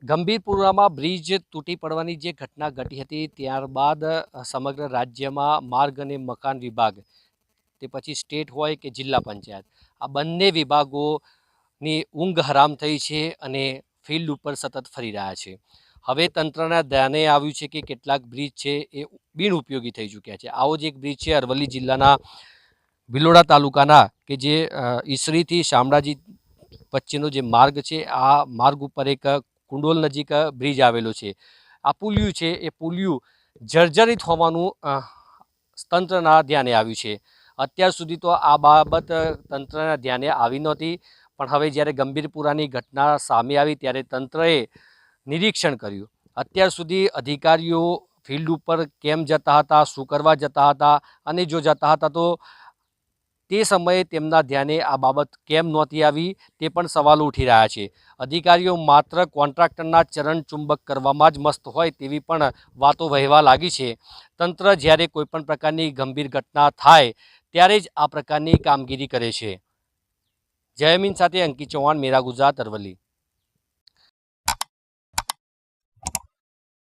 ગંભીરપુરામાં bridge તૂટી પડવાની જે ઘટના ઘટી હતી ત્યારબાદ સમગ્ર રાજ્યમાં માર્ગ અને મકાન વિભાગ, તે પછી સ્ટેટ હોય કે જિલ્લા પંચાયત, આ બંને વિભાગોની ઊંઘ હરામ થઈ છે અને ફિલ્ડ ઉપર સતત ફરી રહ્યા છે. હવે તંત્રના ધ્યાને આવ્યું છે કે કેટલાક બ્રિજ છે એ બિનઉપયોગી થઈ ચૂક્યા છે. આવો જ એક બ્રિજ છે અરવલ્લી જિલ્લાના ભિલોડા તાલુકાના કે જે ઈસરીથી શામળાજી વચ્ચેનો જે માર્ગ છે, આ માર્ગ ઉપર એક કુંડોલ નજીક બ્રિજ આવેલો છે. આ પુલિયું છે એ પુલિયું જર્જરિત હોવાનું તંત્રના ધ્યાને આવ્યું છે. અત્યાર સુધી તો આ બાબત તંત્રના ધ્યાને આવી નહોતી, પણ હવે જ્યારે ગંભીરપુરાની ઘટના સામે આવી ત્યારે તંત્રએ નિરીક્ષણ કર્યું. અત્યાર સુધી અધિકારીઓ ફિલ્ડ ઉપર કેમ જતા હતા, શું કરવા જતા હતા, અને જો જતા હતા તો તે સમયે તેમના ધ્યાને આ બાબત કેમ નહોતી આવી, તે પણ સવાલો ઉઠી રહ્યા છે. અધિકારીઓ માત્ર કોન્ટ્રાક્ટરના ચરણ ચુંબક કરવામાં જ મસ્ત હોય તેવી પણ વાતો વહેવા લાગી છે. તંત્ર જ્યારે કોઈપણ પ્રકારની ગંભીર ઘટના થાય ત્યારે જ આ પ્રકારની કામગીરી કરે છે. જયમીન સાથે અંકિત ચૌહાણ, મેરા ગુજરાત, અરવલ્લી.